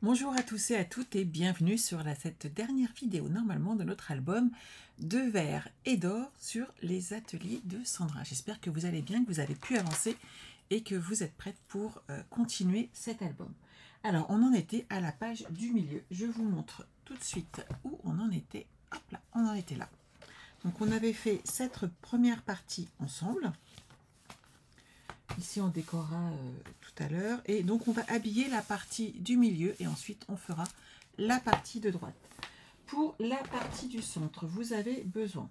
Bonjour à tous et à toutes et bienvenue sur cette dernière vidéo normalement de notre album de verre et d'or sur les ateliers de Sandra. J'espère que vous allez bien, que vous avez pu avancer et que vous êtes prêtes pour continuer cet album. Alors on en était à la page du milieu. Je vous montre tout de suite où on en était. Hop là, on en était là. Donc on avait fait cette première partie ensemble. Ici, on décorera tout à l'heure. Et donc, on va habiller la partie du milieu et ensuite, on fera la partie de droite. Pour la partie du centre, vous avez besoin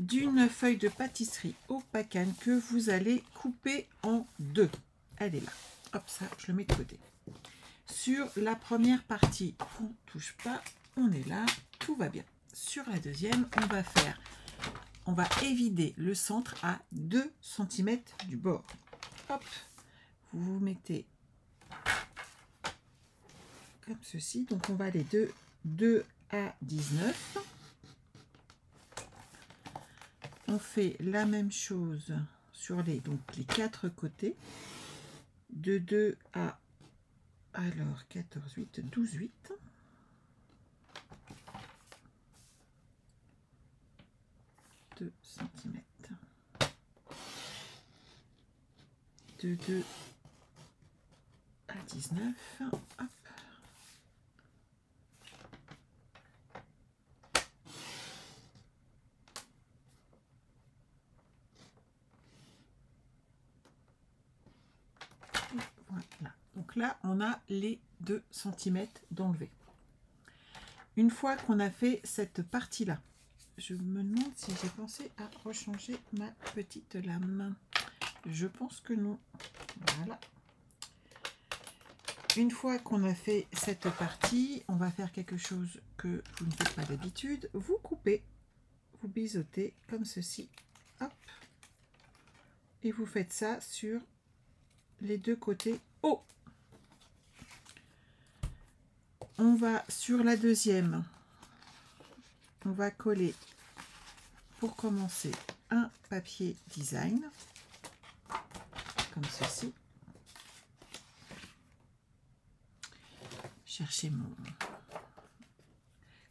d'une feuille de pâtisserie au pacane que vous allez couper en deux. Elle est là. Hop, ça, je le mets de côté. Sur la première partie, on ne touche pas. On est là. Tout va bien. Sur la deuxième, on va évider le centre à 2 cm du bord. Hop, vous vous mettez comme ceci. Donc on va aller de 2 à 19. On fait la même chose sur les 4 côtés. De 2 à 14, 8, 12, 8. De 2 à 19. Hop. Voilà. Donc là, on a les 2 cm d'enlever. Une fois qu'on a fait cette partie-là, je me demande si j'ai pensé à rechanger ma petite lame. Je pense que non. Voilà. Une fois qu'on a fait cette partie, on va faire quelque chose que vous ne faites pas d'habitude. Vous coupez, vous biseautez comme ceci. Hop. Et vous faites ça sur les deux côtés hauts. On va sur la deuxième. On va coller, pour commencer, un papier design. Comme ceci. Chercher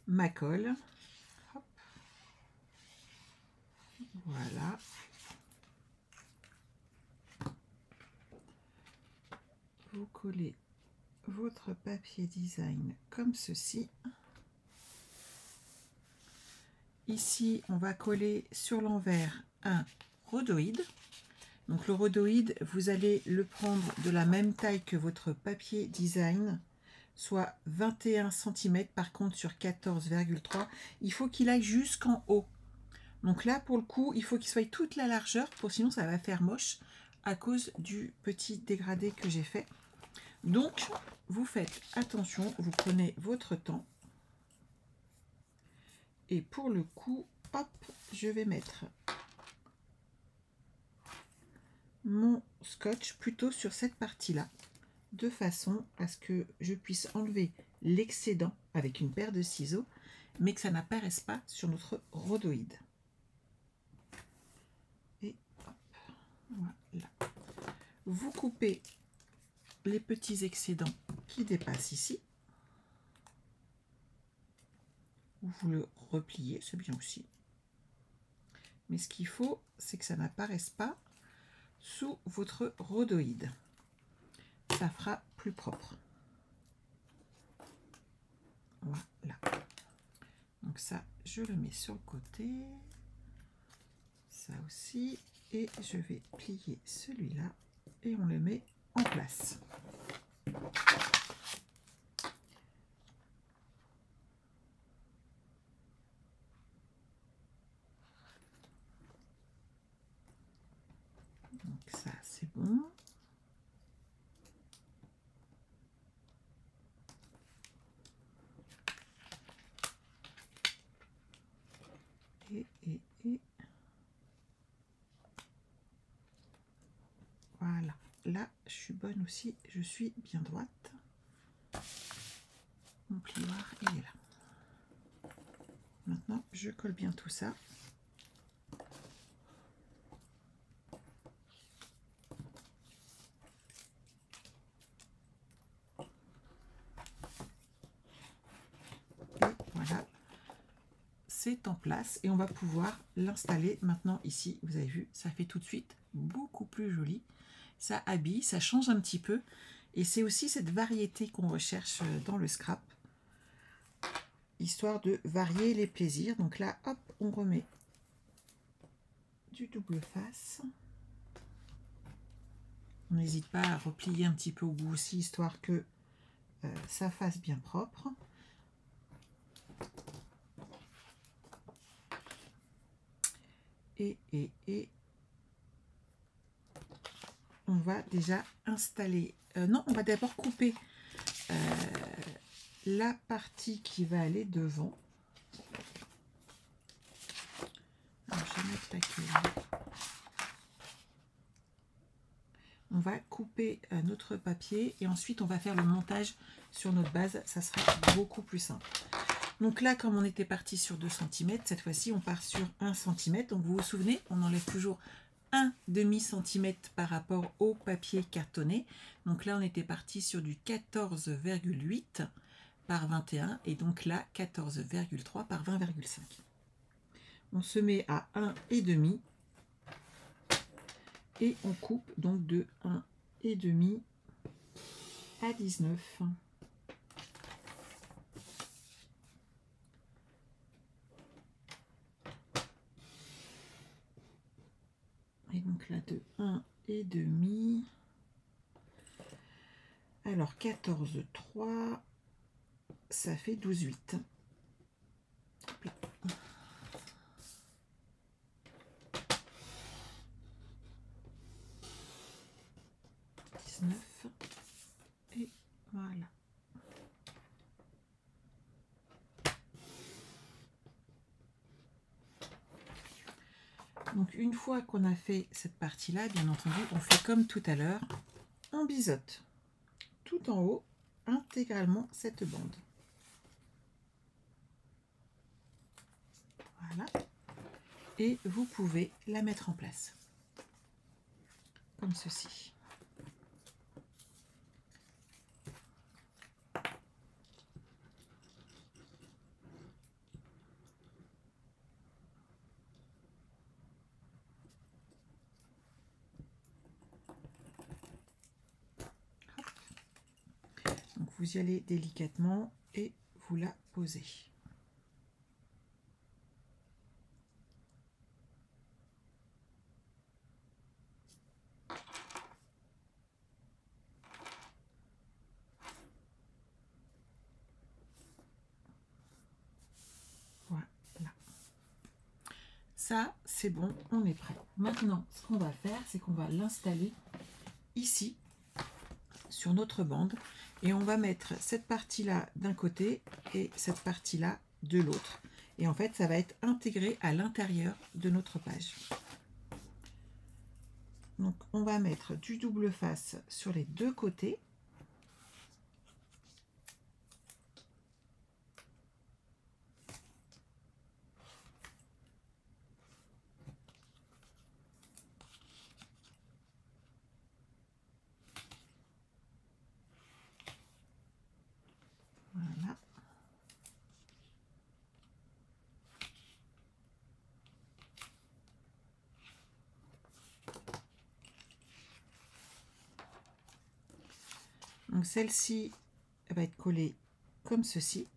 ma colle. Hop. Voilà. Vous collez votre papier design comme ceci. Ici, on va coller sur l'envers un rhodoïde. Donc le rhodoïde, vous allez le prendre de la même taille que votre papier design, soit 21 cm, par contre sur 14,3. Il faut qu'il aille jusqu'en haut. Donc là, pour le coup, il faut qu'il soit toute la largeur, sinon ça va faire moche à cause du petit dégradé que j'ai fait. Donc, vous faites attention, vous prenez votre temps. Et pour le coup, hop, je vais mettre mon scotch plutôt sur cette partie-là, de façon à ce que je puisse enlever l'excédent avec une paire de ciseaux, mais que ça n'apparaisse pas sur notre rhodoïde. Et hop, voilà. Vous coupez les petits excédents qui dépassent ici. Vous le repliez, c'est bien aussi. Mais ce qu'il faut, c'est que ça n'apparaisse pas sous votre rhodoïde. Ça fera plus propre. Voilà. Donc ça, je le mets sur le côté. Ça aussi. Et je vais plier celui-là et on le met en place. Donc ça, c'est bon. Et voilà. Là, je suis bonne aussi. Je suis bien droite. Mon plioir, il est là. Maintenant, je colle bien tout ça. c'est en place et on va pouvoir l'installer maintenant ici. Vous avez vu, ça fait tout de suite beaucoup plus joli. Ça habille, ça change un petit peu. Et c'est aussi cette variété qu'on recherche dans le scrap, histoire de varier les plaisirs. Donc là, hop, on remet du double face. On n'hésite pas à replier un petit peu au bout aussi, histoire que ça fasse bien propre. Et on va déjà installer... non, on va d'abord couper la partie qui va aller devant. Alors, je vais mettre laquelle. On va couper notre papier et ensuite on va faire le montage sur notre base. Ça sera beaucoup plus simple. Donc là, comme on était parti sur 2 cm, cette fois-ci on part sur 1 cm. Donc vous vous souvenez, on enlève toujours un demi-centimètre par rapport au papier cartonné. Donc là, on était parti sur du 14,8 par 21 et donc là, 14,3 par 20,5. On se met à 1,5 et on coupe donc de 1,5 à 19. Et donc là de 1,5. Alors 14,3, ça fait 12,8. 19. Et voilà. Donc une fois qu'on a fait cette partie-là, bien entendu, on fait comme tout à l'heure, on biseaute tout en haut intégralement cette bande. Voilà. Et vous pouvez la mettre en place. Comme ceci. Donc vous y allez délicatement et vous la posez. Voilà. Ça, c'est bon, on est prêt. Maintenant, ce qu'on va faire, c'est qu'on va l'installer ici, sur notre bande. Et on va mettre cette partie-là d'un côté et cette partie-là de l'autre. Et en fait, ça va être intégré à l'intérieur de notre page. Donc, on va mettre du double face sur les deux côtés. Voilà. Donc celle-ci va être collée comme ceci.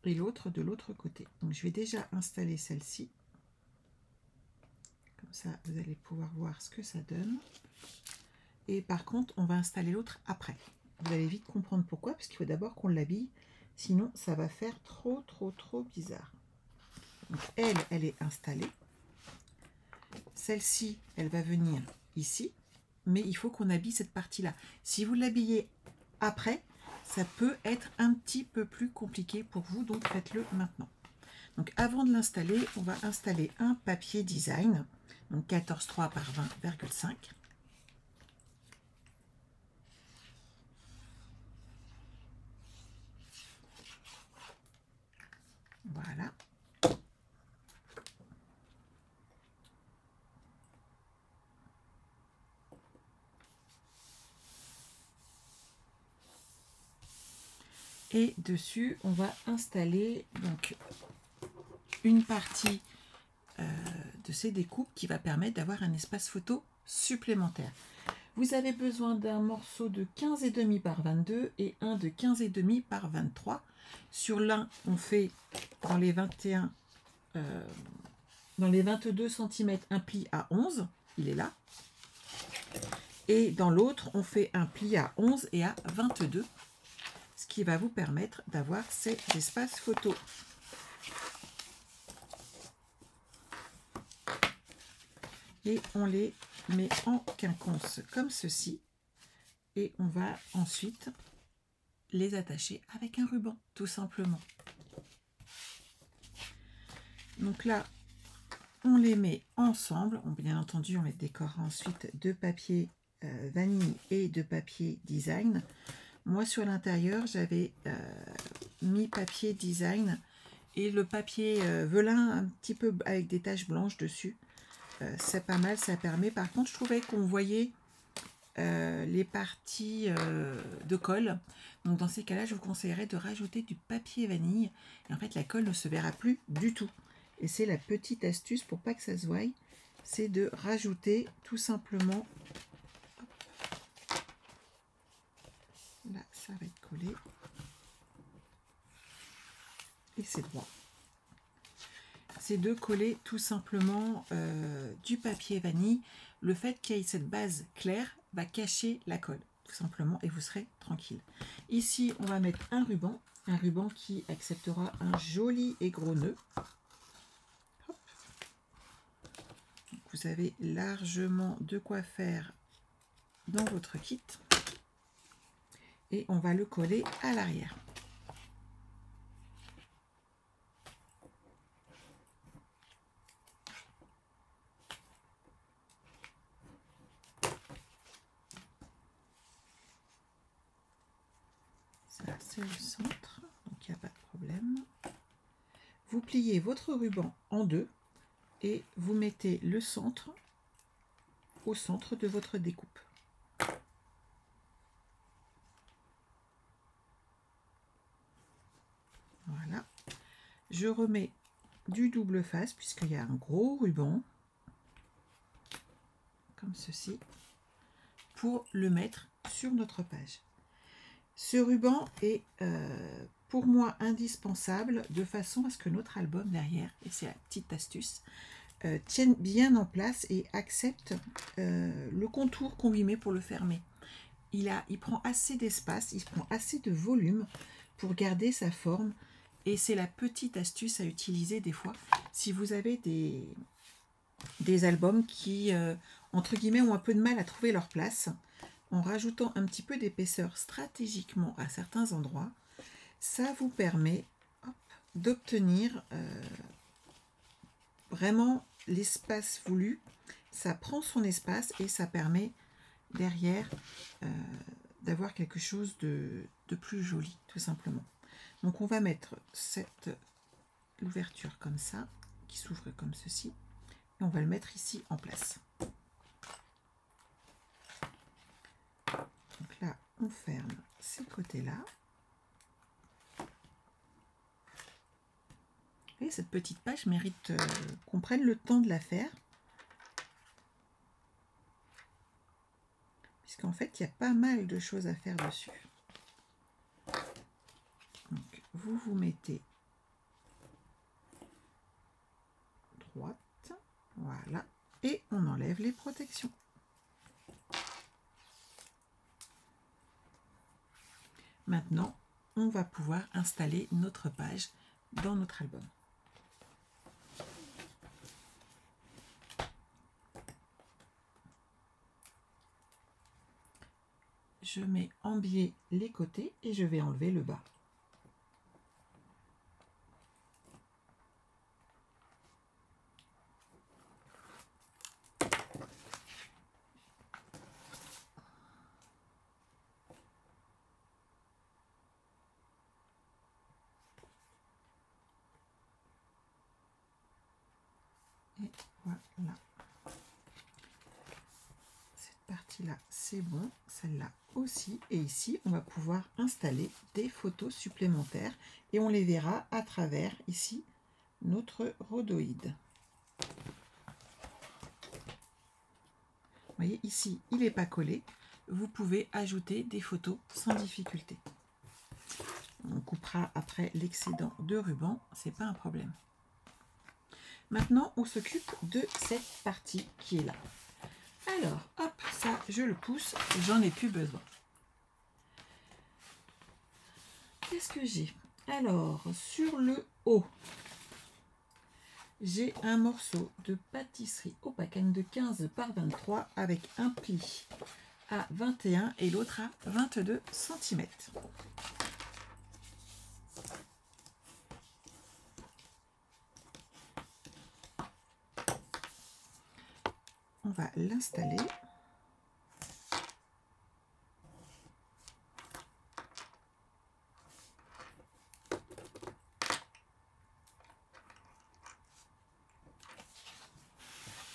Et l'autre de l'autre côté. Donc je vais déjà installer celle-ci. Comme ça, vous allez pouvoir voir ce que ça donne. Et par contre, on va installer l'autre après. Vous allez vite comprendre pourquoi, parce qu'il faut d'abord qu'on l'habille. Sinon, ça va faire trop bizarre. Donc elle est installée. Celle-ci, elle va venir ici. Mais il faut qu'on habille cette partie-là. Si vous l'habillez après, ça peut être un petit peu plus compliqué pour vous. Donc faites-le maintenant. Donc avant de l'installer, on va installer un papier design. Donc 14,3 par 20,5. Voilà. Et dessus, on va installer donc une partie de ces découpes qui va permettre d'avoir un espace photo supplémentaire. Vous avez besoin d'un morceau de 15,5 par 22 et un de 15,5 par 23. Sur l'un, on fait dans les 21, dans les 22 cm un pli à 11, il est là. Et dans l'autre, on fait un pli à 11 et à 22, ce qui va vous permettre d'avoir ces espaces photos. Et on les met en quinconce comme ceci. Et on va ensuite les attacher avec un ruban, tout simplement. Donc là, on les met ensemble. Bien entendu, on les décore ensuite de papier vanille et de papier design. Moi, sur l'intérieur, j'avais mis papier design et le papier velin un petit peu avec des taches blanches dessus. C'est pas mal, ça permet. Par contre, je trouvais qu'on voyait les parties de colle. Donc dans ces cas-là, je vous conseillerais de rajouter du papier vanille. Et en fait, la colle ne se verra plus du tout. Et c'est la petite astuce pour pas que ça se voie, c'est de rajouter tout simplement. Là, ça va être collé. Et c'est droit. C'est de coller tout simplement du papier vanille. Le fait qu'il y ait cette base claire va cacher la colle, tout simplement, et vous serez tranquille. Ici, on va mettre un ruban qui acceptera un joli et gros nœud. Hop. Vous avez largement de quoi faire dans votre kit. Et on va le coller à l'arrière. Ça, c'est le centre, donc il n'y a pas de problème. Vous pliez votre ruban en deux et vous mettez le centre au centre de votre découpe. Voilà. Je remets du double face puisqu'il y a un gros ruban, comme ceci, pour le mettre sur notre page. Ce ruban est pour moi indispensable de façon à ce que notre album derrière, et c'est la petite astuce, tienne bien en place et accepte le contour qu'on lui met pour le fermer. Il prend assez d'espace, il prend assez de volume pour garder sa forme, et c'est la petite astuce à utiliser des fois si vous avez des albums qui entre guillemets ont un peu de mal à trouver leur place. En rajoutant un petit peu d'épaisseur stratégiquement à certains endroits, ça vous permet d'obtenir vraiment l'espace voulu. Ça prend son espace et ça permet derrière d'avoir quelque chose de plus joli, tout simplement. Donc on va mettre l'ouverture comme ça, qui s'ouvre comme ceci, et on va le mettre ici en place. Donc là, on ferme ces côtés-là. Et cette petite page mérite qu'on prenne le temps de la faire. Puisqu'en fait, il y a pas mal de choses à faire dessus. Donc, vous mettez droite. Voilà. Et on enlève les protections. Maintenant, on va pouvoir installer notre page dans notre album. Je mets en biais les côtés et je vais enlever le bas. Et voilà. Cette partie-là, c'est bon. celle-là aussi. Et ici, on va pouvoir installer des photos supplémentaires et on les verra à travers ici notre rhodoïde. Vous voyez, ici, il n'est pas collé. Vous pouvez ajouter des photos sans difficulté. On coupera après l'excédent de ruban, c'est pas un problème. Maintenant, on s'occupe de cette partie qui est là. Alors, hop, ça, je le pousse, j'en ai plus besoin. Qu'est-ce que j'ai? Alors, sur le haut, j'ai un morceau de pâtisserie Opacagne de 15 par 23 avec un pli à 21 et l'autre à 22 cm. On va l'installer.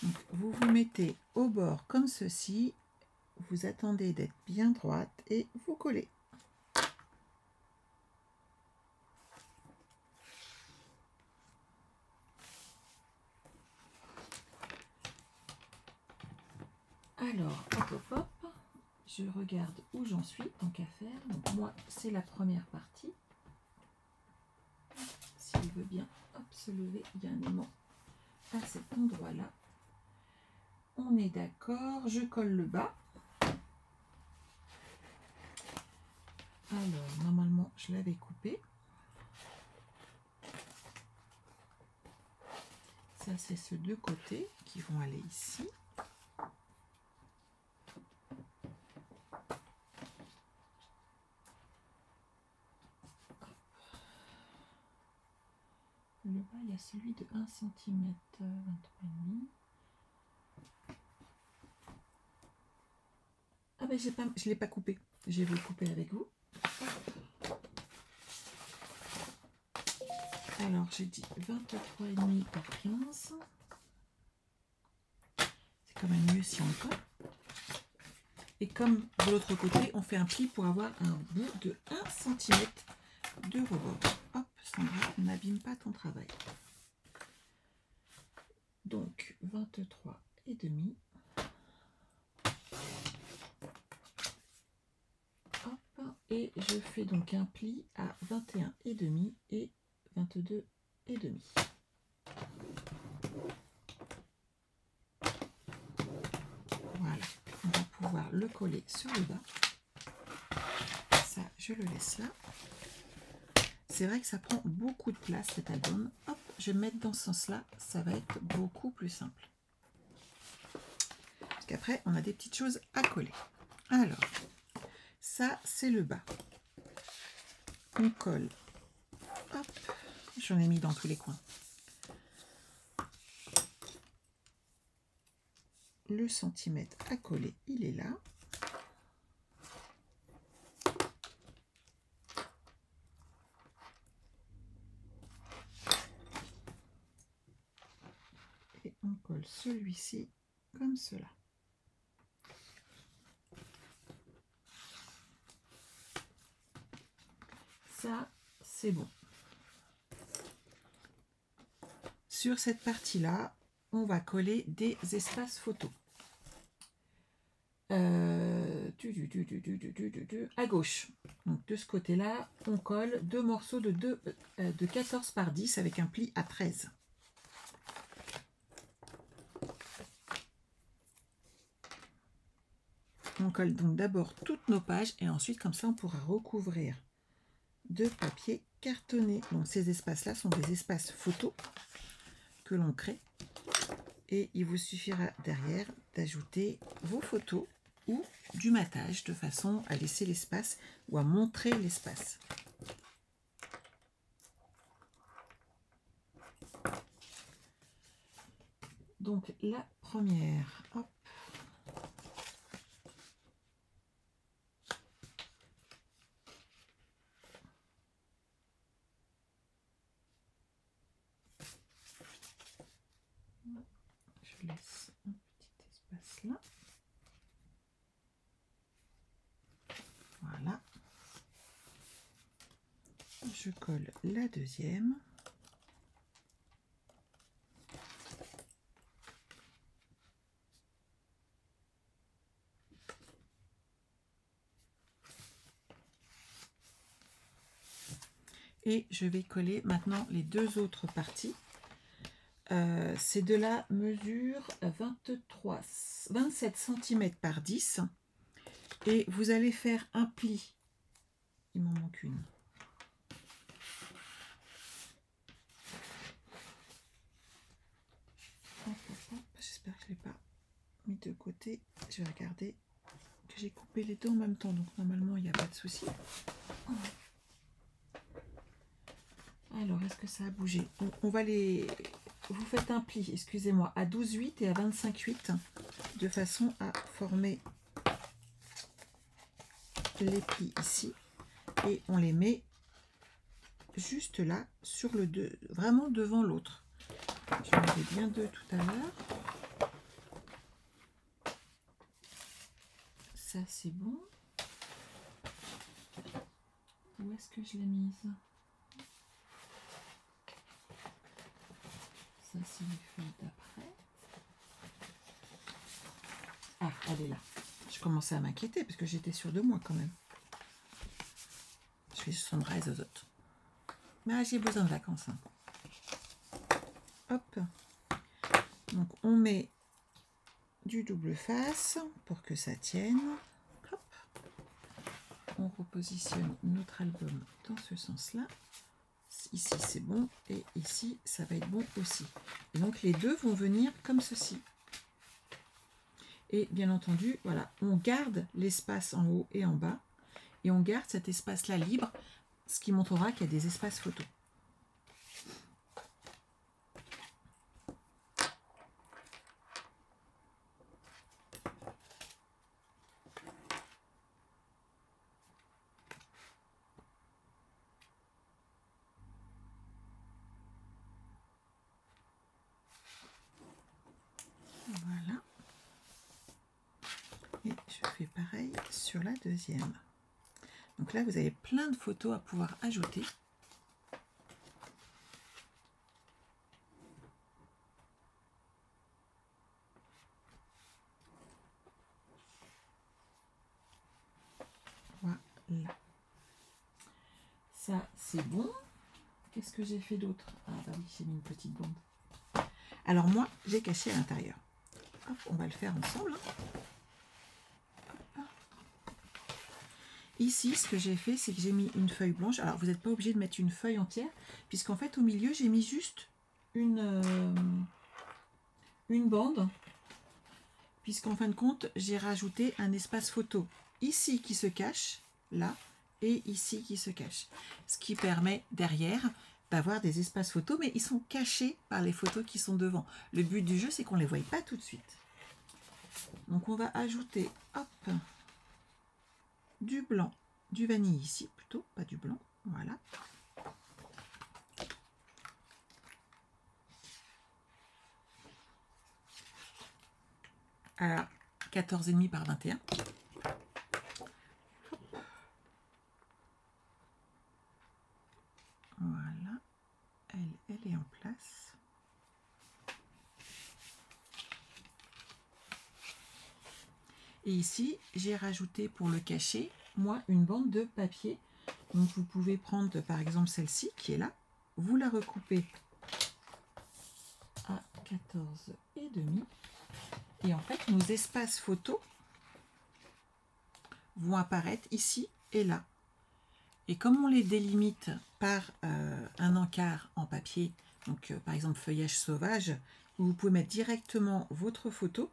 Donc, vous vous mettez au bord comme ceci, vous attendez d'être bien droite et vous collez. Alors, hop, hop, hop, je regarde où j'en suis, tant qu'à faire. Donc moi, c'est la première partie. S'il veut bien, hop, se lever, il y a un aimant à cet endroit-là. On est d'accord, je colle le bas. Alors, normalement, je l'avais coupé. Ça, c'est ceux deux côtés qui vont aller ici. Le bas, il y a celui de 1 cm 23,5. Ah ben, je ne l'ai pas coupé. Je vais le couper avec vous. Alors, j'ai dit 23,5 par 15. C'est quand même mieux si on colle. Et comme de l'autre côté, on fait un pli pour avoir un bout de 1 cm de rebord. Hop, Sandra, n'abîme pas ton travail. Donc, 23,5. Hop, et je fais donc un pli à 21,5 et 22,5. Voilà, on va pouvoir le coller sur le bas. Ça, je le laisse là. C'est vrai que ça prend beaucoup de place cet album. Hop, je vais me mettre dans ce sens-là, ça va être beaucoup plus simple. Parce qu'après, on a des petites choses à coller. Alors, ça, c'est le bas. On colle. Hop, j'en ai mis dans tous les coins. Le centimètre à coller, il est là. Et on colle celui-ci comme cela. Ça, c'est bon. Sur cette partie-là, on va coller des espaces photos. À gauche. Donc de ce côté-là, on colle deux morceaux de 14 par 10 avec un pli à 13. On colle donc d'abord toutes nos pages et ensuite comme ça on pourra recouvrir de papier cartonné. Donc ces espaces-là sont des espaces photos que l'on crée et il vous suffira derrière d'ajouter vos photos ou du matage de façon à laisser l'espace ou à montrer l'espace. Donc la première, hop. Je laisse un petit espace là. je colle la deuxième. Et je vais coller maintenant les deux autres parties. C'est de la mesure 27 cm par 10. Et vous allez faire un pli. Il m'en manque une. J'espère que je ne l'ai pas mis de côté. Je vais regarder que j'ai coupé les deux en même temps. Donc normalement, il n'y a pas de souci. Alors, est-ce que ça a bougé? On va les... Vous faites un pli, excusez-moi, à 12,8 et à 25,8 de façon à former les plis ici. Et on les met juste là, sur le deux, vraiment devant l'autre. J'en avais bien deux tout à l'heure. Ça, c'est bon. Où est-ce que je l'ai mise? Ça, c'est les feuilles d'après. Ah, elle est là. Je commençais à m'inquiéter parce que j'étais sûre de moi quand même. Je fais sombrer les autres. Mais j'ai besoin de vacances. Hein. Hop. Donc, on met du double face pour que ça tienne. Hop. On repositionne notre album dans ce sens-là. Ici, c'est bon. Et ici, ça va être bon aussi. Et donc, les deux vont venir comme ceci. Et bien entendu, voilà, on garde l'espace en haut et en bas. Et on garde cet espace-là libre, ce qui montrera qu'il y a des espaces photos. Voilà. Et je fais pareil sur la deuxième. Donc là, vous avez plein de photos à pouvoir ajouter. Voilà. Ça, c'est bon. Qu'est-ce que j'ai fait d'autre? Ah bah oui, j'ai mis une petite bande. Alors moi, j'ai caché à l'intérieur. Hop, on va le faire ensemble. Ici, ce que j'ai fait, c'est que j'ai mis une feuille blanche. Alors, vous n'êtes pas obligé de mettre une feuille entière, puisqu'en fait, au milieu, j'ai mis juste une bande, puisqu'en fin de compte, j'ai rajouté un espace photo ici qui se cache, là, et ici qui se cache. Ce qui permet derrière d'avoir des espaces photos, mais ils sont cachés par les photos qui sont devant. Le but du jeu, c'est qu'on ne les voie pas tout de suite. Donc, on va ajouter, hop, du blanc, du vanille ici plutôt, pas du blanc, voilà. À 14,5 par 21. Voilà, elle est en place. Et ici, j'ai rajouté pour le cacher, moi, une bande de papier. Donc, vous pouvez prendre, par exemple, celle-ci qui est là. Vous la recoupez à 14,5. Et en fait, nos espaces photos vont apparaître ici et là. Et comme on les délimite par un encart en papier, donc par exemple feuillage sauvage, où vous pouvez mettre directement votre photo,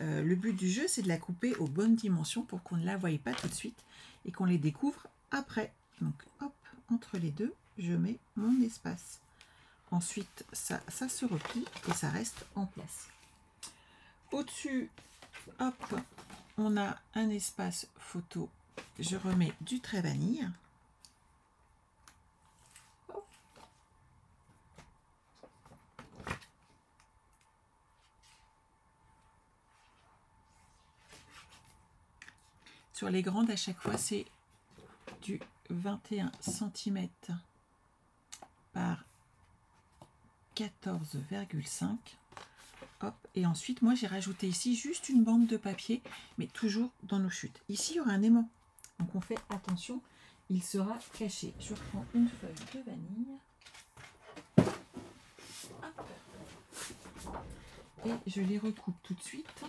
le but du jeu, c'est de la couper aux bonnes dimensions pour qu'on ne la voie pas tout de suite et qu'on les découvre après. Donc, hop, entre les deux, je mets mon espace. Ensuite, ça se replie et ça reste en place. Au-dessus, hop, on a un espace photo. Je remets du trait vanille. Sur les grandes, à chaque fois, c'est du 21 cm par 14,5. Hop, et ensuite, moi, j'ai rajouté ici juste une bande de papier, mais toujours dans nos chutes. Ici, il y aura un aimant. Donc, on fait attention, il sera caché. Je prends une feuille de vanille. Hop. Et je les recoupe tout de suite.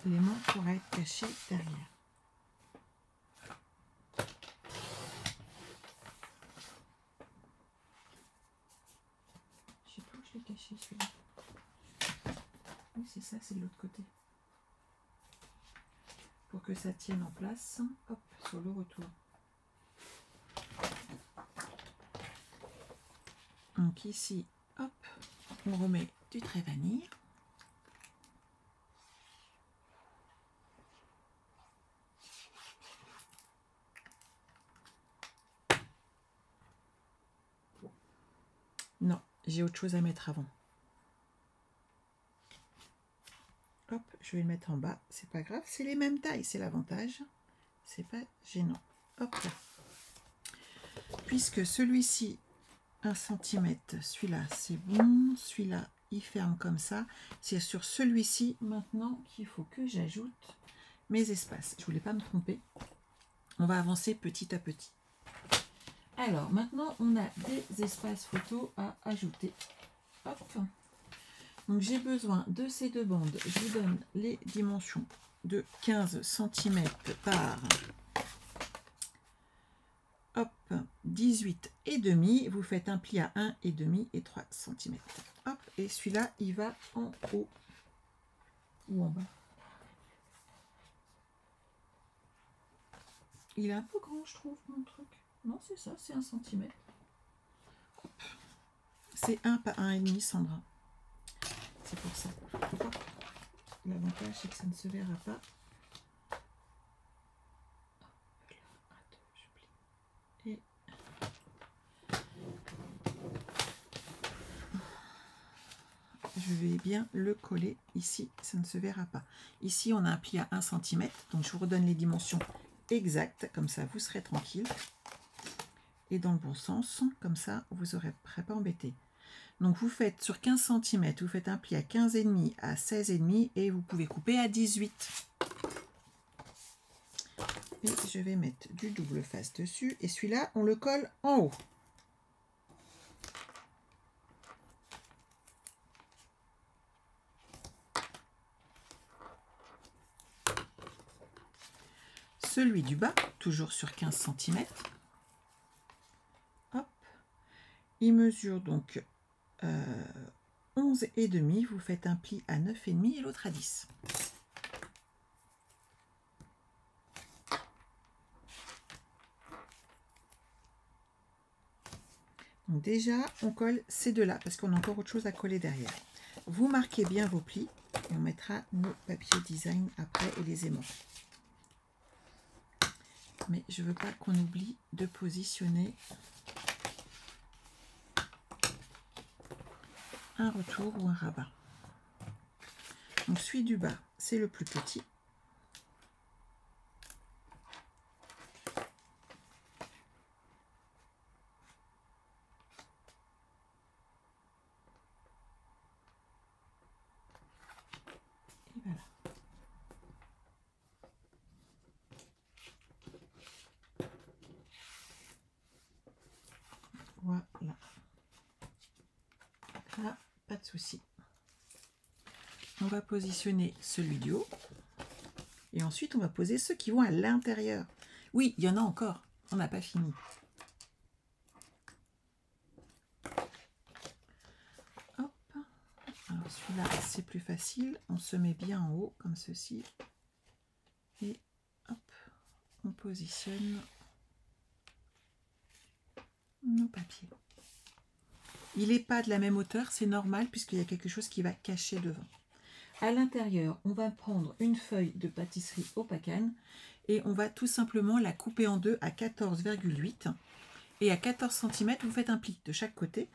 L'aimant pourra être caché derrière. Je sais pas où je l'ai caché celui-là. Oui, c'est ça, c'est de l'autre côté. Pour que ça tienne en place, hop, sur le retour. Donc ici, hop, on remet du trait vanille. Non, j'ai autre chose à mettre avant. Hop, je vais le mettre en bas, c'est pas grave, c'est les mêmes tailles, c'est l'avantage. C'est pas gênant. Hop là. Puisque celui-ci, 1 cm, celui-là, c'est bon. Celui-là, il ferme comme ça. C'est sur celui-ci, maintenant, qu'il faut que j'ajoute mes espaces. Je voulais pas me tromper. On va avancer petit à petit. Alors, maintenant, on a des espaces photos à ajouter. Hop. Donc, j'ai besoin de ces deux bandes. Je vous donne les dimensions de 15 cm par 18,5. Vous faites un pli à 1,5 et 3 cm. Hop, et celui-là, il va en haut ou en bas. Il est un peu grand, je trouve, mon truc. Non, c'est ça, c'est 1 cm. C'est 1 par 1,5, Sandra. C'est pour ça. L'avantage, c'est que ça ne se verra pas. Et je vais bien le coller ici, ça ne se verra pas. Ici, on a un pli à 1 cm, donc je vous redonne les dimensions exactes, comme ça vous serez tranquille. Et dans le bon sens, comme ça vous n'aurez pas embêté. Donc vous faites sur 15 cm, vous faites un pli à 15,5, à 16,5 et vous pouvez couper à 18. Et je vais mettre du double face dessus et celui-là, on le colle en haut. Celui du bas, toujours sur 15 cm. Hop. Il mesure donc 11,5. Vous faites un pli à 9,5 et l'autre à 10. Donc déjà, on colle ces deux-là parce qu'on a encore autre chose à coller derrière. Vous marquez bien vos plis et on mettra nos papiers design après et les aimants. Mais je ne veux pas qu'on oublie de positionner un retour ou un rabat. Donc celui du bas, c'est le plus petit. Et voilà. Voilà. Là, pas de souci. On va positionner celui du haut. Et ensuite, on va poser ceux qui vont à l'intérieur. Oui, il y en a encore. On n'a pas fini. Hop. Alors celui-là, c'est plus facile. On se met bien en haut, comme ceci. Et hop, on positionne nos papiers. Il n'est pas de la même hauteur, c'est normal, puisqu'il y a quelque chose qui va cacher devant. À l'intérieur, on va prendre une feuille de pâtisserie Opacane et on va tout simplement la couper en deux à 14,8. Et à 14 cm, vous faites un pli de chaque côté.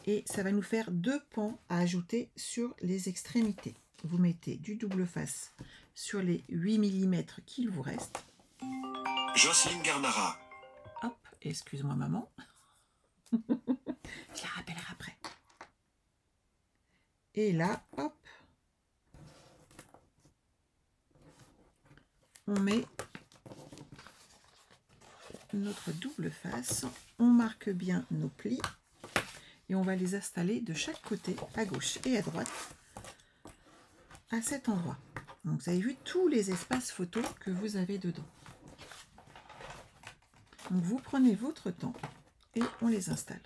Et ça va nous faire deux pans à ajouter sur les extrémités. Vous mettez du double face sur les 8 mm qu'il vous reste. Jocelyne Garnara. Hop, excuse-moi maman. Je la rappellerai après. Et là, hop, on met notre double face, on marque bien nos plis et on va les installer de chaque côté, à gauche et à droite, à cet endroit. Donc vous avez vu tous les espaces photos que vous avez dedans. Donc vous prenez votre temps et on les installe.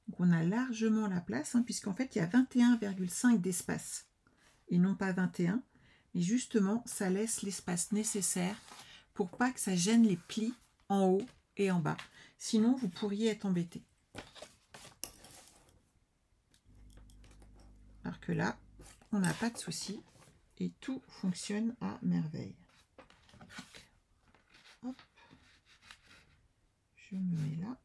Donc on a largement la place, hein, puisqu'en fait il y a 21,5 d'espace et non pas 21. Et justement, ça laisse l'espace nécessaire pour pas que ça gêne les plis en haut et en bas. Sinon, vous pourriez être embêté. Alors que là, on n'a pas de souci et tout fonctionne à merveille. Donc, hop, je me mets là.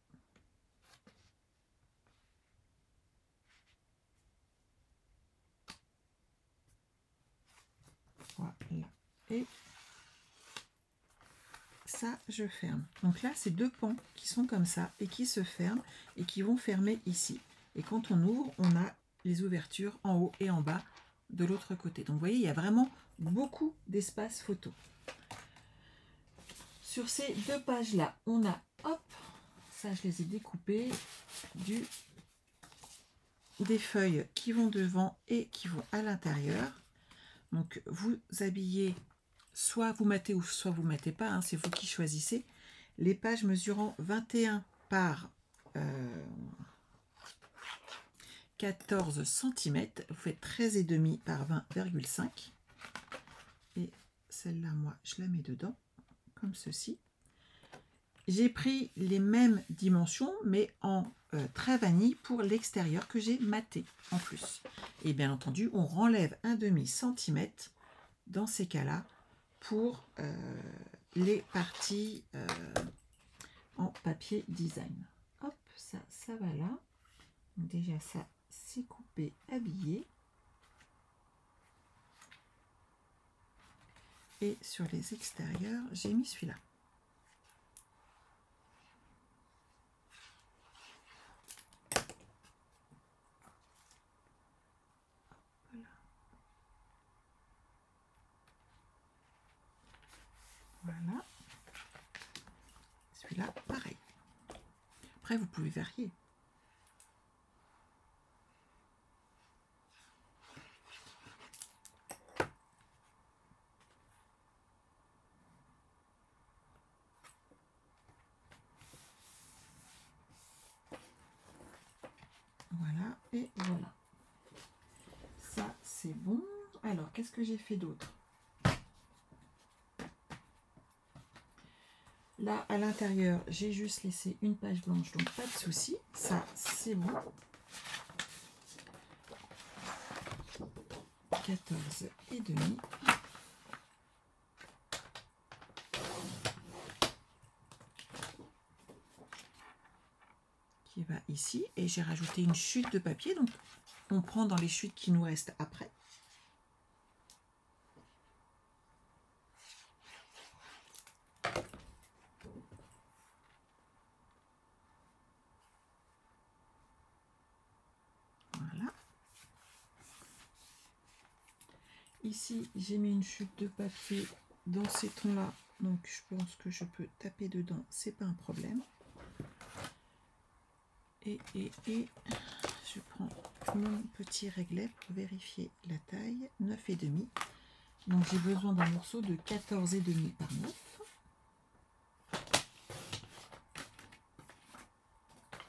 Voilà. Et ça, je ferme. Donc là, c'est deux pans qui sont comme ça et qui se ferment et qui vont fermer ici. Et quand on ouvre, on a les ouvertures en haut et en bas de l'autre côté. Donc vous voyez, il y a vraiment beaucoup d'espace photo. Sur ces deux pages-là, on a, hop, ça je les ai découpées, des feuilles qui vont devant et qui vont à l'intérieur. Donc vous habillez, soit vous mettez ou soit vous mettez pas, hein, c'est vous qui choisissez. Les pages mesurant 21 par 14 cm, vous faites 13,5 par 20,5. Et celle-là, moi, je la mets dedans, comme ceci. J'ai pris les mêmes dimensions, mais en trait vanille pour l'extérieur que j'ai maté en plus. Et bien entendu, on renlève 1,5 cm dans ces cas-là pour les parties en papier design. Hop, ça va là. Donc déjà, ça, c'est coupé, habillé. Et sur les extérieurs, j'ai mis celui-là. Voilà. Celui-là, pareil. Après, vous pouvez varier. Voilà, et voilà. Ça, c'est bon. Alors, qu'est-ce que j'ai fait d'autre? Là, à l'intérieur, j'ai juste laissé une page blanche, donc pas de souci. Ça, c'est bon. 14,5. Qui va ici. Et j'ai rajouté une chute de papier. Donc, on prend dans les chutes qui nous restent après. Voilà. Ici, j'ai mis une chute de papier dans ces tons-là. Donc, je pense que je peux taper dedans. C'est pas un problème. Et je prends mon petit réglet pour vérifier la taille. 9,5. Donc, j'ai besoin d'un morceau de 14,5 par 9.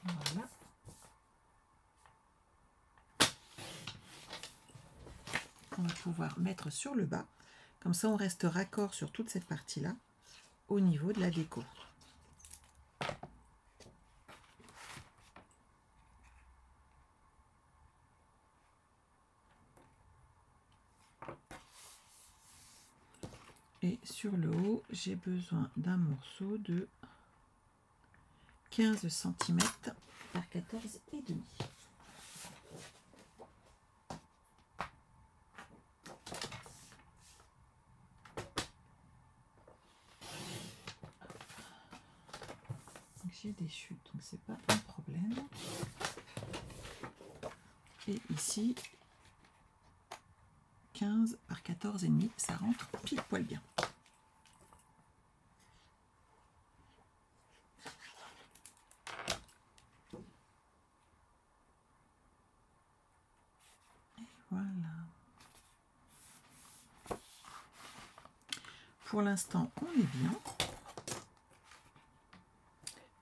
Voilà. On va pouvoir mettre sur le bas. Comme ça, on reste raccord sur toute cette partie-là au niveau de la déco. Et sur le haut, j'ai besoin d'un morceau de 15 cm par 14,5. j'ai des chutes, donc c'est pas un problème. Et ici, 15 par 14,5, ça rentre pile poil bien. Et voilà. Pour l'instant, on est bien.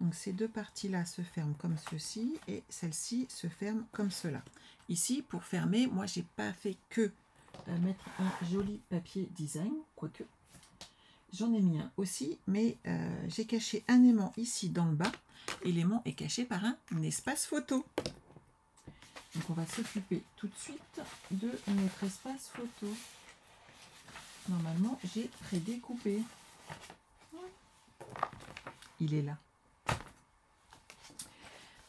Donc ces deux parties-là se ferment comme ceci et celle-ci se ferme comme cela. Ici, pour fermer, moi, j'ai pas fait que mettre un joli papier design, quoique. J'en ai mis un aussi, mais j'ai caché un aimant ici dans le bas et l'aimant est caché par un espace photo. Donc on va s'occuper tout de suite de notre espace photo. Normalement, j'ai prédécoupé. Il est là.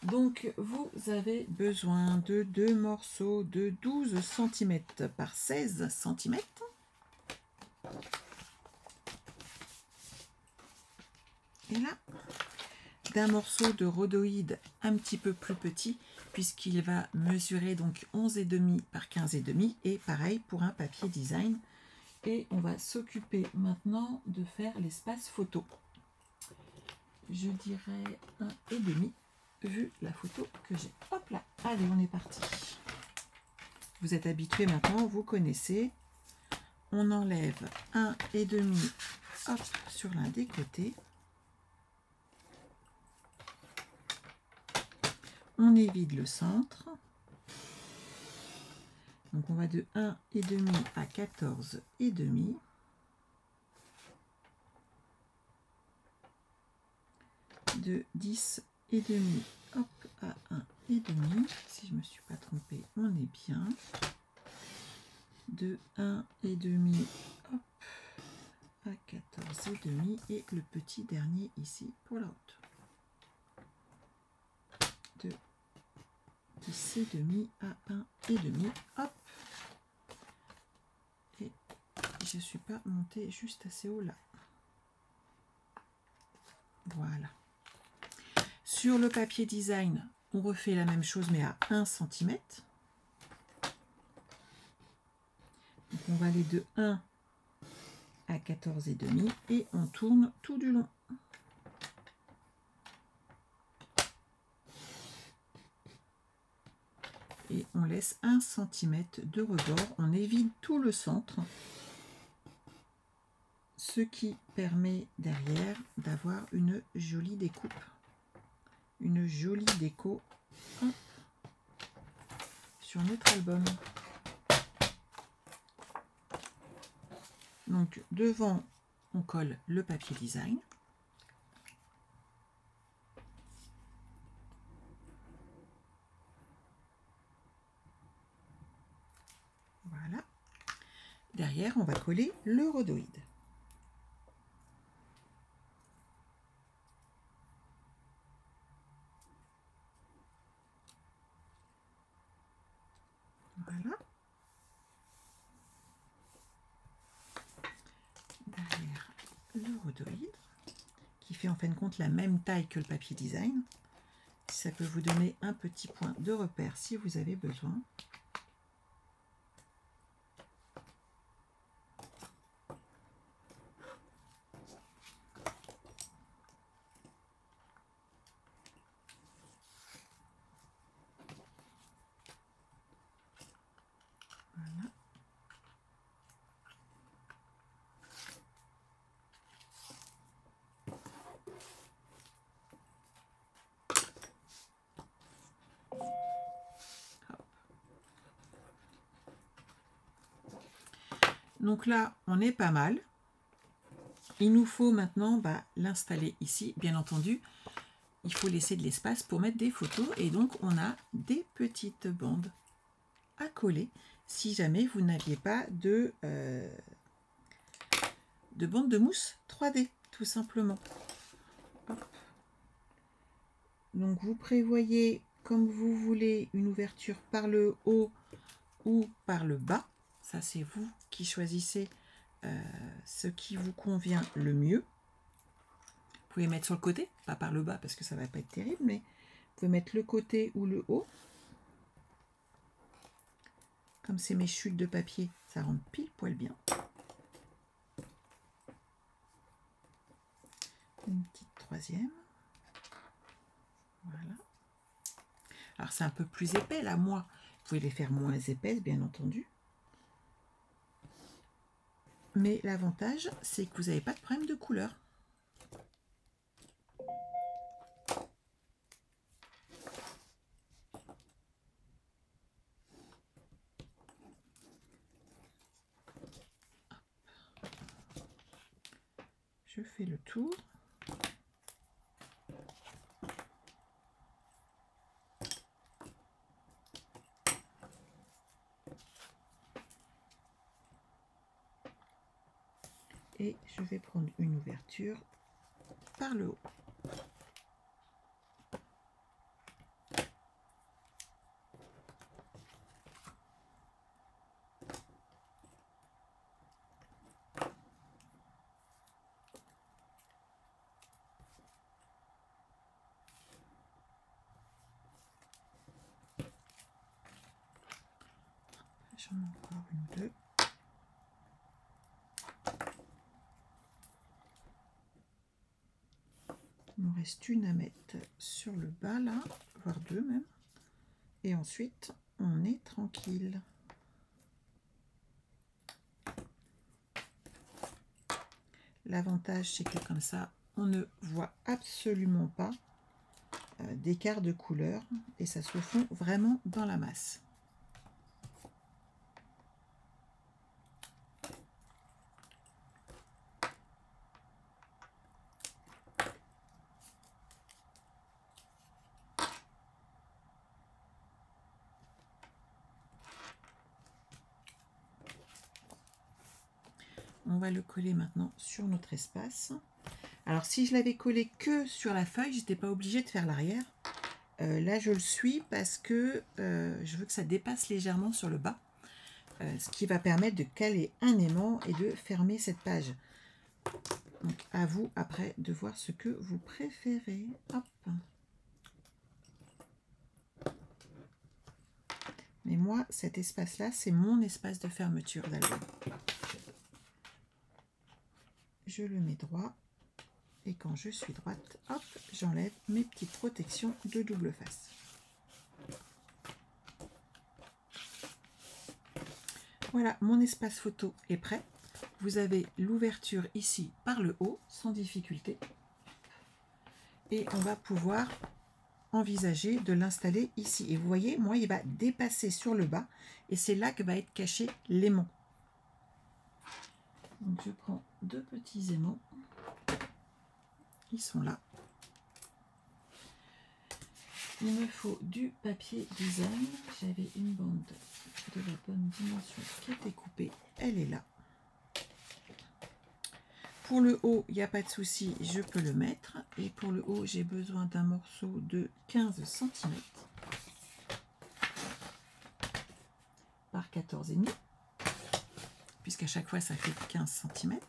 Donc, vous avez besoin de deux morceaux de 12 cm par 16 cm. Et là, d'un morceau de rhodoïde un petit peu plus petit, puisqu'il va mesurer donc 11,5 par 15,5. Et pareil pour un papier design. Et on va s'occuper maintenant de faire l'espace photo. Je dirais 1,5. Vu la photo que j'ai. Hop là, allez, on est parti. Vous êtes habitués maintenant, vous connaissez. On enlève 1,5 hop, sur l'un des côtés. On évite le centre. Donc on va de 1,5 à 14,5. De 10,5 hop à 1,5, si je ne me suis pas trompée, on est bien. De 1,5 hop à 14,5 et le petit dernier ici pour la haute. De 10,5 à 1,5 hop. Et je ne suis pas montée juste assez haut là. Voilà. Sur le papier design, on refait la même chose mais à 1 cm. Donc on va aller de 1 à 14,5 et on tourne tout du long. Et on laisse 1 cm de rebord. On évite tout le centre. Ce qui permet derrière d'avoir une jolie découpe. Une jolie déco sur notre album. Donc devant, on colle le papier design. Voilà. Derrière, on va coller le rhodoïde. Voilà. Derrière le rhodoïde, qui fait en fin de compte la même taille que le papier design. Ça peut vous donner un petit point de repère si vous avez besoin. Voilà. Donc là, on est pas mal. Il nous faut maintenant l'installer ici. Bien entendu, il faut laisser de l'espace pour mettre des photos. Et donc, on a des petites bandes à coller si jamais vous n'aviez pas de bande de mousse 3D, tout simplement. Hop. Donc, vous prévoyez, comme vous voulez, une ouverture par le haut ou par le bas. Ça, c'est vous qui choisissez ce qui vous convient le mieux. pouvez mettre sur le côté, pas par le bas parce que ça va pas être terrible, mais vous pouvez mettre le côté ou le haut. Comme c'est mes chutes de papier, ça rentre pile poil bien. Une petite troisième. Voilà. Alors c'est un peu plus épais là, moi. Vous pouvez les faire moins épaisses, bien entendu. Mais l'avantage, c'est que vous n'avez pas de problème de couleur. Je fais le tour. Et je vais prendre une ouverture par le haut. J'en ai encore une ou deux. Il me reste une à mettre sur le bas là, voire deux même. Et ensuite, on est tranquille. L'avantage, c'est que comme ça, on ne voit absolument pas d'écart de couleur et ça se fond vraiment dans la masse. On va le coller maintenant sur notre espace. Alors si je l'avais collé que sur la feuille, j'étais pas obligée de faire l'arrière. Là je le suis parce que je veux que ça dépasse légèrement sur le bas, ce qui va permettre de caler un aimant et de fermer cette page. Donc à vous après de voir ce que vous préférez. Hop. Mais moi cet espace là c'est mon espace de fermeture d'album. Je le mets droit. Et quand je suis droite, hop, j'enlève mes petites protections de double face. Voilà, mon espace photo est prêt. Vous avez l'ouverture ici par le haut, sans difficulté. Et on va pouvoir envisager de l'installer ici. Et vous voyez, moi, il va dépasser sur le bas. Et c'est là que va être caché l'aimant. Donc je prends deux petits aimants. Ils sont là. Il me faut du papier design. J'avais une bande de la bonne dimension qui était coupée. Elle est là. Pour le haut, il n'y a pas de souci, je peux le mettre. Et pour le haut, j'ai besoin d'un morceau de 15 cm par 14,5, puisqu'à chaque fois, ça fait 15 cm.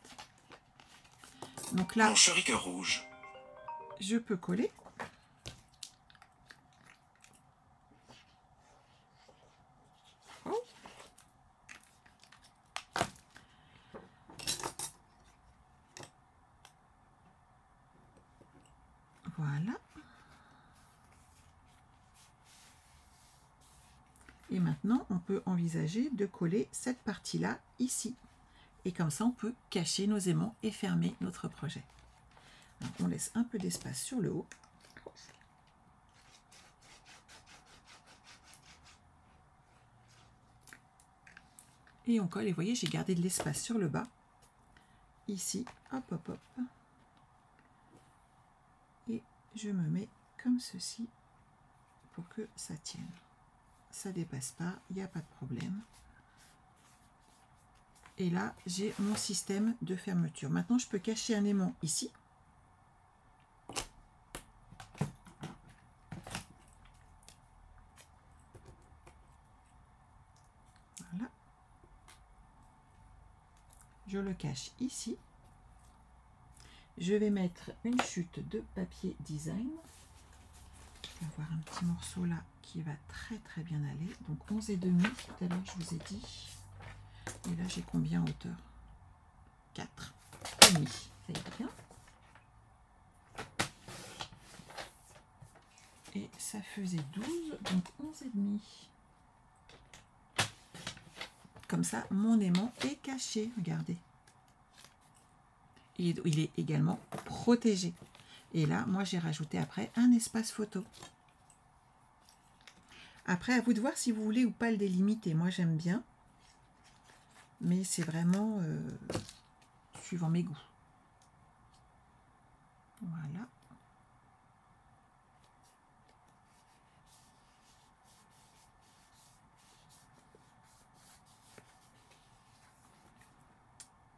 Donc là, rouge. Je peux coller. Oh. Voilà. Et maintenant, on peut envisager de coller cette partie-là ici. Et comme ça, on peut cacher nos aimants et fermer notre projet. Donc, on laisse un peu d'espace sur le haut. Et on colle. Et vous voyez, j'ai gardé de l'espace sur le bas. Ici, hop, hop, hop. Et je me mets comme ceci pour que ça tienne. Ça dépasse pas, il n'y a pas de problème. Et là, j'ai mon système de fermeture. Maintenant, je peux cacher un aimant ici. Voilà. Je le cache ici. Je vais mettre une chute de papier design. Je vais avoir un petit morceau là qui va très bien aller. Donc 11,5, tout à l'heure je vous ai dit. Et là j'ai combien en hauteur? 4,5, ça ira bien. Et ça faisait 12, donc 11,5. Comme ça, mon aimant est caché, regardez. Et il est également protégé. Et là, moi, j'ai rajouté après un espace photo. Après, à vous de voir si vous voulez ou pas le délimiter. Moi, j'aime bien. Mais c'est vraiment suivant mes goûts. Voilà.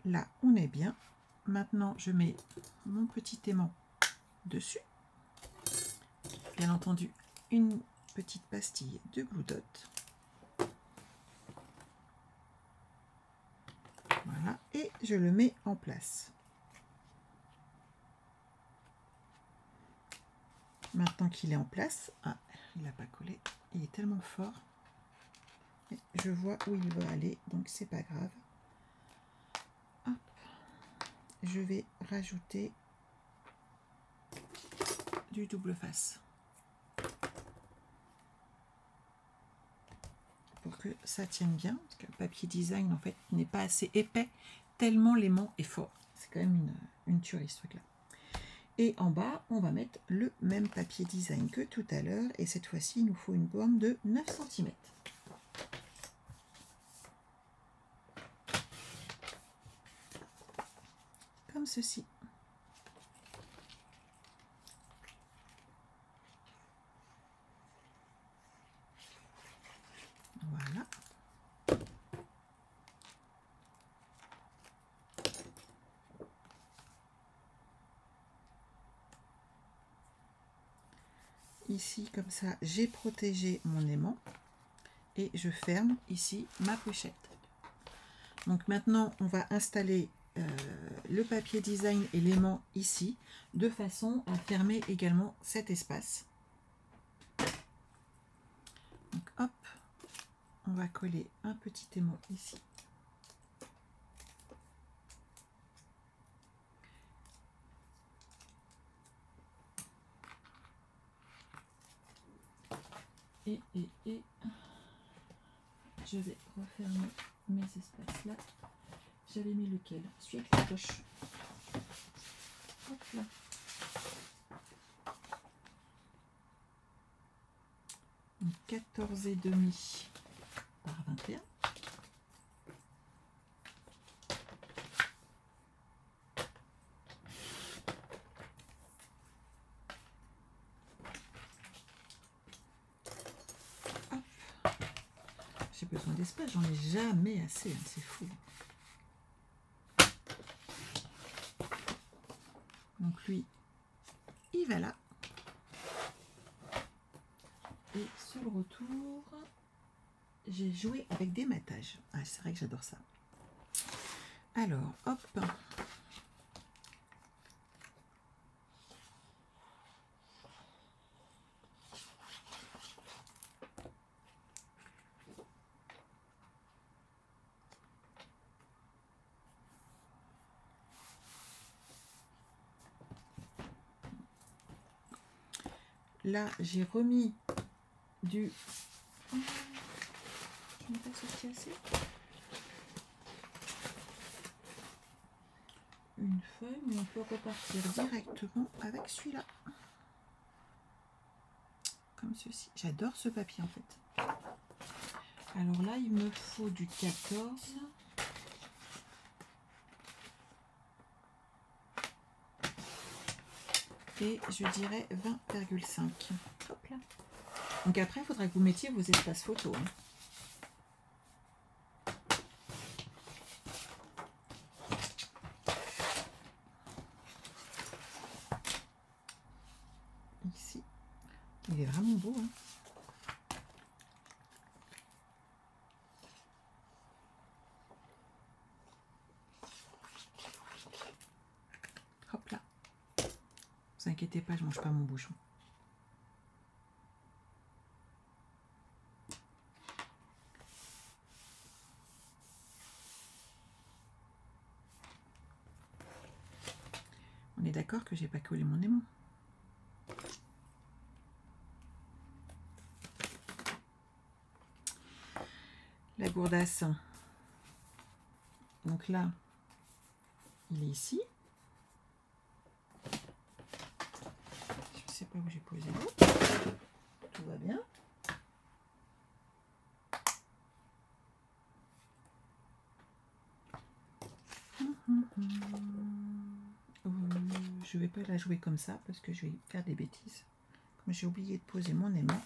Là, on est bien. Maintenant, je mets mon petit aimant dessus. Bien entendu, une petite pastille de Glue Dot. Voilà, et je le mets en place. Maintenant qu'il est en place, ah, il n'a pas collé, il est tellement fort. Et je vois où il veut aller, donc c'est pas grave. Hop. Je vais rajouter du double face pour que ça tienne bien, parce que le papier design en fait n'est pas assez épais tellement l'aimant est fort. C'est quand même une tuerie ce truc là. Et en bas on va mettre le même papier design que tout à l'heure, et cette fois-ci il nous faut une borne de 9 cm. Comme ceci. Voilà. Ici, comme ça, j'ai protégé mon aimant et je ferme ici ma pochette. Donc maintenant, on va installer le papier design et l'aimant ici, de façon à fermer également cet espace. Donc hop, on va coller un petit aimant ici. Et je vais refermer mes espaces là. J'avais mis lequel? Celui avec la cloche. Hop là. Donc 14,5 par 21. J'ai besoin d'espace, j'en ai jamais assez, hein, c'est fou. Donc lui, il va là. Et sur le retour, j'ai joué avec des mattages. Ah, c'est vrai que j'adore ça. Alors, hop. Là, j'ai remis du... Oh, je n'ai pas sorti assez. Une feuille, mais on peut repartir directement avec celui-là. Comme ceci. J'adore ce papier en fait. Alors là, il me faut du 14. Et je dirais 20,5. Hop là. Donc après, il faudra que vous mettiez vos espaces photos. Hein. Ici, il est vraiment beau. Hein. Hop là. vous inquiétez pas, je mange pas mon bouchon. On est d'accord que j'ai pas collé mon aimant. La gourdasse. Donc là, il est ici. Je ne sais pas où j'ai posé l'autre. Tout va bien. Je ne vais pas la jouer comme ça parce que je vais faire des bêtises. Comme j'ai oublié de poser mon aimant,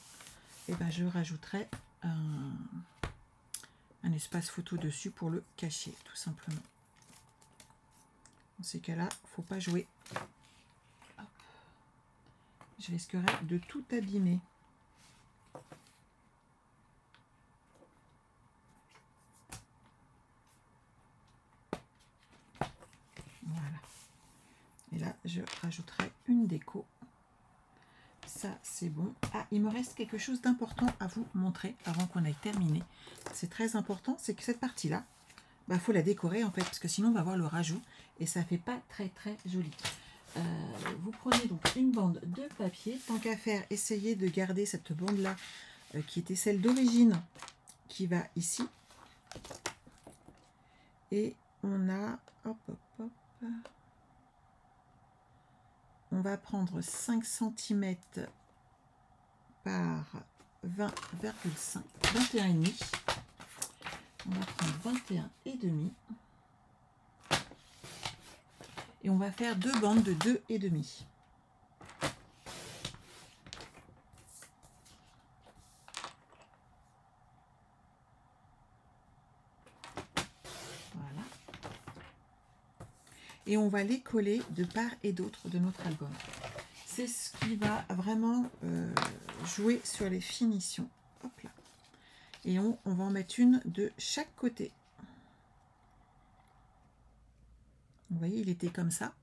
et ben je rajouterai un espace photo dessus pour le cacher, tout simplement. Dans ces cas-là, il ne faut pas jouer. Hop. Je risquerais de tout abîmer. Voilà. Et là, je rajouterai une déco. Ça, c'est bon. Ah, il me reste quelque chose d'important à vous montrer avant qu'on aille terminer. C'est très important, c'est que cette partie-là, bah, faut la décorer en fait, parce que sinon on va avoir le rajout et ça fait pas très très joli. Vous prenez donc une bande de papier. Tant qu'à faire, essayez de garder cette bande-là qui était celle d'origine, qui va ici. Et on a, hop, hop, hop. On va prendre 5 cm par 20,5, 21,5. On va prendre 21,5. Et on va faire deux bandes de 2,5. Voilà. Et on va les coller de part et d'autre de notre album. C'est ce qui va vraiment jouer sur les finitions. Hop là. Et on va en mettre une de chaque côté. Vous voyez, il était comme ça.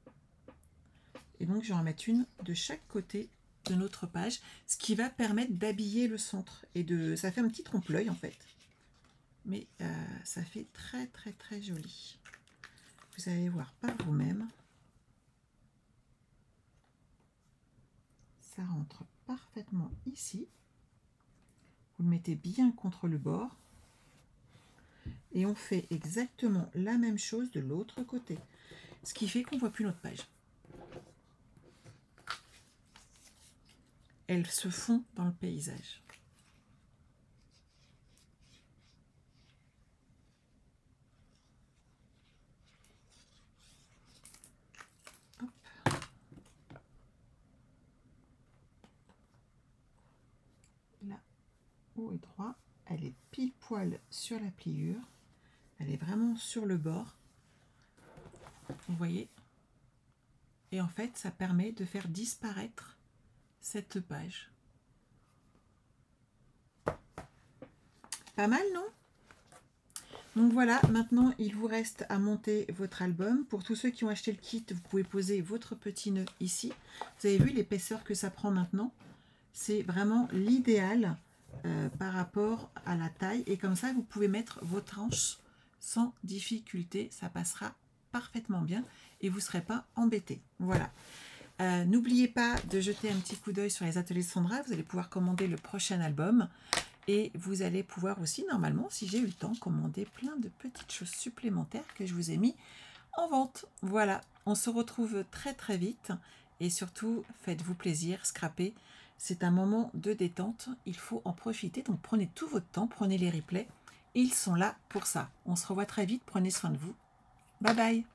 Et donc, je vais en mettre une de chaque côté de notre page, ce qui va permettre d'habiller le centre. Et ça fait un petit trompe-l'œil en fait. Mais ça fait très très très joli. Vous allez voir par vous-même. Ça rentre parfaitement ici. Vous le mettez bien contre le bord. Et on fait exactement la même chose de l'autre côté. Ce qui fait qu'on ne voit plus notre page. Elles se font dans le paysage. Hop. Là, haut et droit, elle est pile poil sur la pliure. Elle est vraiment sur le bord. Vous voyez? Et en fait, ça permet de faire disparaître cette page. Pas mal, non? Donc voilà, maintenant il vous reste à monter votre album. Pour tous ceux qui ont acheté le kit, vous pouvez poser votre petit nœud ici. Vous avez vu l'épaisseur que ça prend maintenant? C'est vraiment l'idéal par rapport à la taille. Et comme ça, vous pouvez mettre vos tranches sans difficulté. Ça passera parfaitement bien et vous ne serez pas embêté. Voilà. N'oubliez pas de jeter un petit coup d'œil sur les ateliers de Sandra. Vous allez pouvoir commander le prochain album. Et vous allez pouvoir aussi, normalement, si j'ai eu le temps, commander plein de petites choses supplémentaires que je vous ai mis en vente. Voilà, on se retrouve très très vite. Et surtout, faites-vous plaisir, scrapez. C'est un moment de détente, il faut en profiter. Donc prenez tout votre temps, prenez les replays. Ils sont là pour ça. On se revoit très vite, prenez soin de vous. Bye bye.